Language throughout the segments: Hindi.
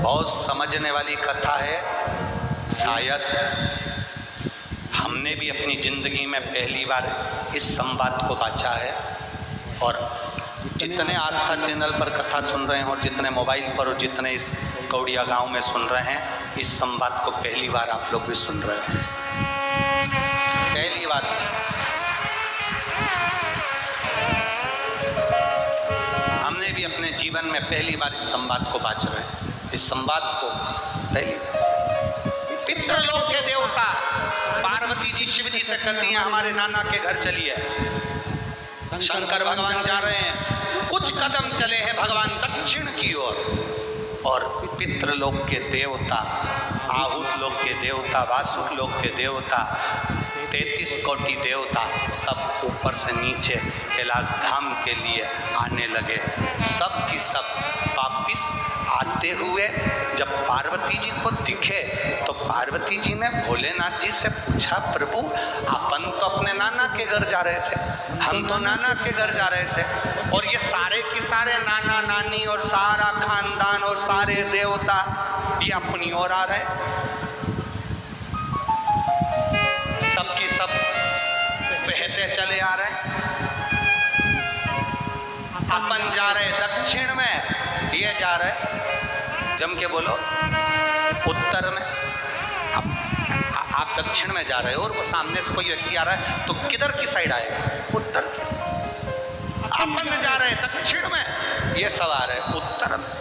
बहुत समझने वाली कथा है। शायद हमने भी अपनी जिंदगी में पहली बार इस संवाद को बांचा है, और जितने आस्था चैनल पर कथा सुन रहे हैं और जितने मोबाइल पर और जितने इस कौड़िया गांव में सुन रहे हैं, इस संवाद को पहली बार आप लोग भी सुन रहे हैं। पहली बार हमने भी अपने जीवन में पहली बार इस संवाद को बांच रहे हैं। इस संवाद को पहली पितृलोक के देवता पार्वती जी शिव जी से कहती हैं हमारे नाना के घर चलिए। शंकर भगवान जा रहे हैं, कुछ कदम चले हैं भगवान दक्षिण की ओर, और पितृलोक के देवता, आहूत लोक के देवता, वासुक लोक के देवता, 33 कोटि देवता सब ऊपर से नीचे कैलाश धाम के लिए आने लगे। सब की सब वापिस आते हुए जब पार्वती जी को दिखे तो पार्वती जी ने भोलेनाथ जी से पूछा, प्रभु अपन तो अपने नाना के घर जा रहे थे, हम तो नाना के घर जा रहे थे, और ये सारे के सारे नाना नानी और सारा खानदान और सारे देवता ये अपनी ओर आ रहे, सबकी सब बहते चले आ रहे, अपन जा रहे दक्षिण में, ये जा रहे, जम के बोलो उत्तर में। आप दक्षिण में जा रहे हो और वो सामने से कोई व्यक्ति आ रहा है तो किधर की साइड आएगा? उत्तर। अपन में जा रहे हैं दक्षिण में, ये सब आ रहे उत्तर में।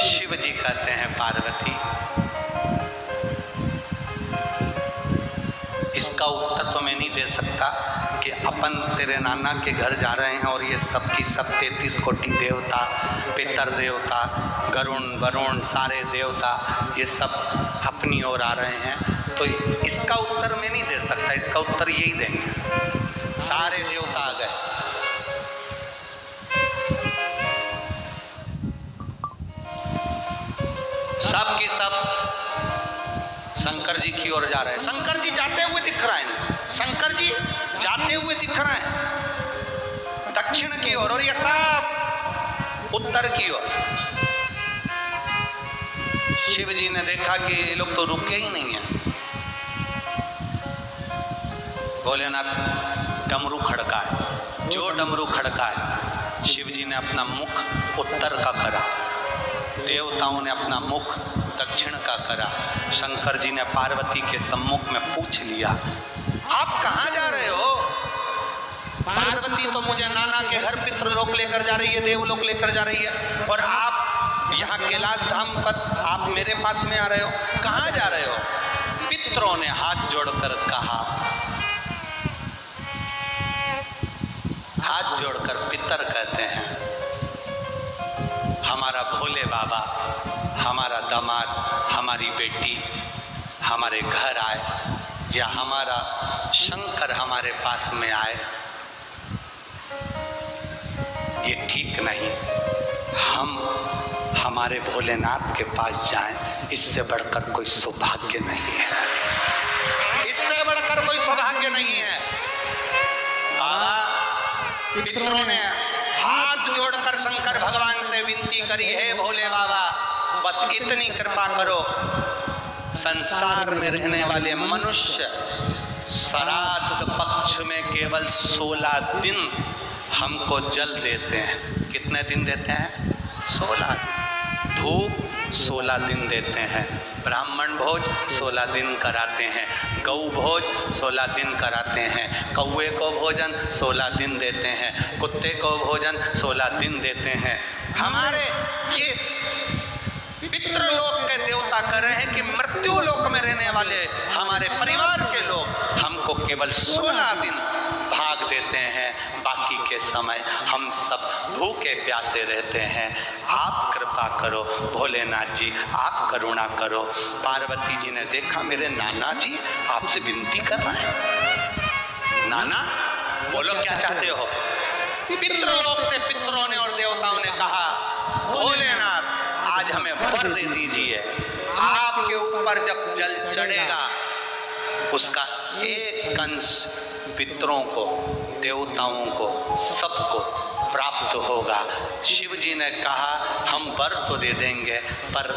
शिव जी कहते हैं पार्वती, इसका उत्तर तो मैं नहीं दे सकता कि अपन तेरे नाना के घर जा रहे हैं और ये सब की सब 33 कोटि देवता, पितर देवता, गरुण वरुण सारे देवता ये सब अपनी ओर आ रहे हैं, तो इसका उत्तर मैं नहीं दे सकता। इसका उत्तर यही देंगे, सारे देवता आ गए। सब की सब शंकर जी की ओर जा रहे हैं। शंकर जी जाते हुए दिख रहे हैं, शंकर जी जाते हुए दिख रहे हैं दक्षिण की ओर, और ये सब उत्तर की ओर। शिव जी ने देखा कि ये लोग तो रुके ही नहीं है। भोलेनाथ डमरू खड़काए, जो डमरू खड़काए, शिव जी ने अपना मुख उत्तर का करा, देवताओं ने अपना मुख दक्षिण का करा। शंकर जी ने पार्वती के सम्मुख में पूछ लिया, आप कहाँ जा रहे हो? पार्वती तो मुझे नाना के घर पितृलोक लेकर जा रही है, देवलोक लेकर जा रही है, और आप यहाँ कैलाश धाम पर आप मेरे पास में आ रहे हो, कहाँ जा रहे हो? पितरों ने हाथ जोड़कर कहा, हाथ जोड़कर पितर कहते हैं हमारा भोले बाबा, हमारा दामाद, हमारी बेटी हमारे घर आए, या हमारा शंकर हमारे पास में आए, ये ठीक नहीं। हम हमारे भोलेनाथ के पास जाएं, इससे बढ़कर कोई सौभाग्य नहीं है, इससे बढ़कर कोई सौभाग्य नहीं है। पितरों ने हाथ जोड़कर शंकर भगवान से विनती करी, है भोले बाबा बस इतनी कृपा करो, संसार में रहने वाले मनुष्य श्राद्ध पक्ष में केवल 16 दिन हमको जल देते हैं। कितने दिन देते हैं? 16 दिन। धूप 16 दिन देते हैं, ब्राह्मण भोज 16 दिन कराते हैं, गौ भोज 16 दिन कराते हैं, कौवे को भोजन 16 दिन देते हैं, कुत्ते को भोजन 16 दिन देते हैं। हमारे ये पितृलोक के देवता कह रहे हैं कि मृत्यु लोक में रहने वाले हमारे परिवार के लोग हमको केवल 16 दिन भाग देते हैं, बाकी के समय हम सब भूखे प्यासे रहते हैं। आप कृपा करो भोलेनाथ जी, आप करुणा करो। पार्वती जी ने देखा मेरे नाना जी आपसे विनती कर रहे हैं, नाना बोलो क्या चाहते हो? पितृलोक से पितरों ने और देवताओं ने कहा, भोलेनाथ आज हमें वर दे दीजिए, आपके ऊपर जब जल चढ़ेगा उसका एक अंश पितरों को, देवताओं को, सबको प्राप्त होगा। शिव जी ने कहा हम वर तो दे देंगे पर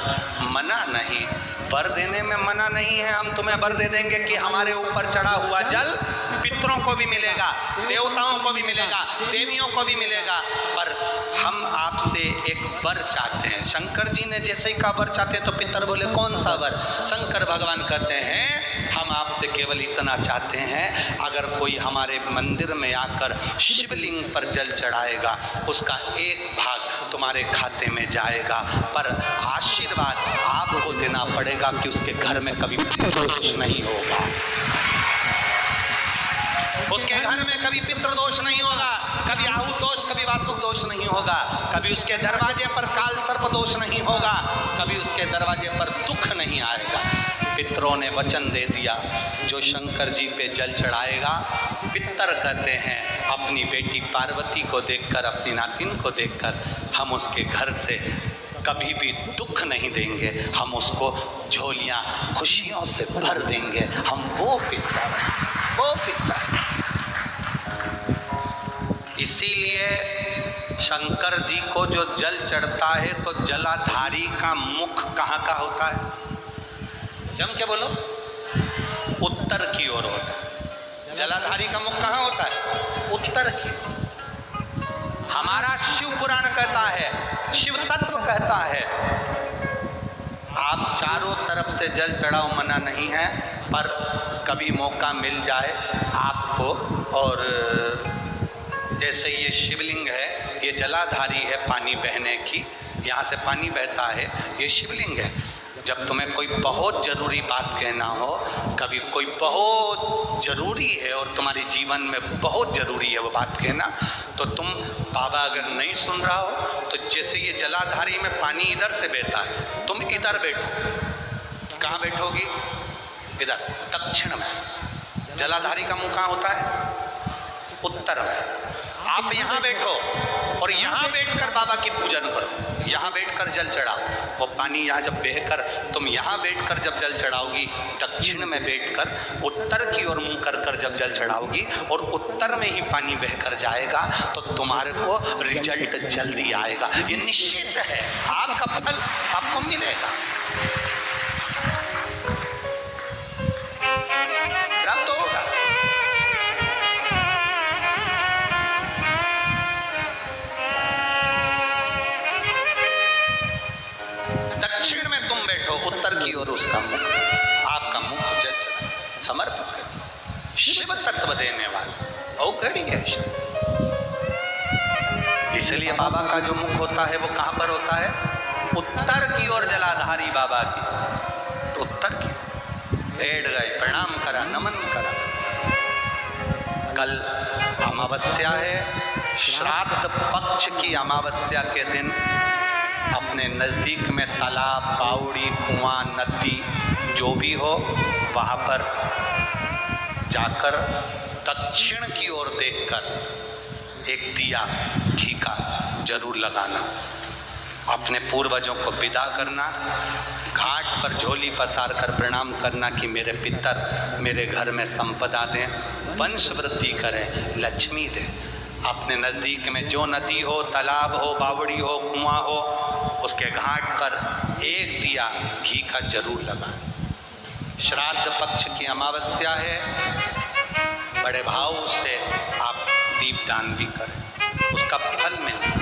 मना नहीं, वर देने में मना नहीं है। हम तुम्हें वर दे देंगे कि हमारे ऊपर चढ़ा हुआ जल पितरों को भी मिलेगा, देवताओं को भी मिलेगा, देवियों को भी मिलेगा, पर हम आपसे एक वर चाहते हैं। शंकर जी ने जैसे ही कहा वर चाहते हैं तो पितर बोले कौन सा वर? शंकर भगवान कहते हैं हम आपसे केवल इतना चाहते हैं, अगर कोई हमारे मंदिर में आकर शिवलिंग पर जल चढ़ाएगा उसका एक भाग तुम्हारे खाते में जाएगा, पर आशीर्वाद आपको देना पड़ेगा कि उसके घर में कभी पितृदोष नहीं होगा, उसके घर में कभी पितृदोष नहीं होगा, कभी आहु दोष, कभी वासुक दोष नहीं होगा, कभी उसके दरवाजे पर काल सर्प दोष नहीं होगा, कभी उसके दरवाजे पर दुख नहीं आएगा। पितरों ने वचन दे दिया जो शंकर जी पे जल चढ़ाएगा, पितर कहते हैं अपनी बेटी पार्वती को देखकर, अपनी नातिन को देखकर हम उसके घर से कभी भी दुख नहीं देंगे, हम उसको झोलियां खुशियों से भर देंगे। हम वो पिता। इसीलिए शंकर जी को जो जल चढ़ता है तो जलाधारी का मुख कहाँ का होता है? जम के बोलो, उत्तर की ओर होता है। जलाधारी का मुख कहाँ होता है? उत्तर की। हमारा शिव पुराण कहता है, शिव तत्व कहता है आप चारों तरफ से जल चढ़ाओ, मना नहीं है, पर कभी मौका मिल जाए आपको, और जैसे ये शिवलिंग है, ये जलाधारी है पानी बहने की, यहाँ से पानी बहता है, ये शिवलिंग है। जब तुम्हें कोई बहुत ज़रूरी बात कहना हो, कभी कोई बहुत ज़रूरी है और तुम्हारे जीवन में बहुत ज़रूरी है वो बात कहना, तो तुम बाबा अगर नहीं सुन रहा हो तो जैसे ये जलाधारी में पानी इधर से बहता है, तुम इधर बैठो। कहाँ बैठोगी? इधर दक्षिण में। जलाधारी का मुँह कहाँ होता है? उत्तर में। आप यहाँ बैठो और यहाँ बैठकर बाबा की पूजन करो, यहाँ बैठकर जल चढ़ाओ। वो पानी यहाँ जब बहकर, तुम यहाँ बैठकर जब जल चढ़ाओगी, दक्षिण में बैठकर उत्तर की ओर मुंह कर कर जब जल चढ़ाओगी और उत्तर में ही पानी बहकर जाएगा, तो तुम्हारे को रिजल्ट जल्दी आएगा। ये निश्चित है, आपका फल आपको मिलेगा, प्राप्त होगा। दक्षिण में तुम बैठो, उत्तर की ओर उसका मुख, आपका मुख जल चढ़ा समर्पित कर। शिव तत्व देने वाला ओ घड़ी है शिव। इसलिए बाबा का जो मुख होता है वो कहाँ पर होता है? उत्तर की ओर। जलाधारी बाबा की तो उत्तर की। बैठ गए, प्रणाम करा, नमन करा। कल अमावस्या है, श्राद्ध पक्ष की अमावस्या के दिन अपने नज़दीक में तालाब, बावड़ी, कुआं, नदी जो भी हो, वहाँ पर जाकर दक्षिण की ओर देखकर एक दिया घी का जरूर लगाना। अपने पूर्वजों को विदा करना, घाट पर झोली पसार कर प्रणाम करना कि मेरे पितर मेरे घर में संपदा दें, वंश वृद्धि करें, लक्ष्मी दें। अपने नज़दीक में जो नदी हो, तालाब हो, बावड़ी हो, कुआं हो, उसके घाट पर एक दिया घी का जरूर लगाएं। श्राद्ध पक्ष की अमावस्या है, बड़े भाव से आप दीपदान भी करें, उसका फल मिलता है।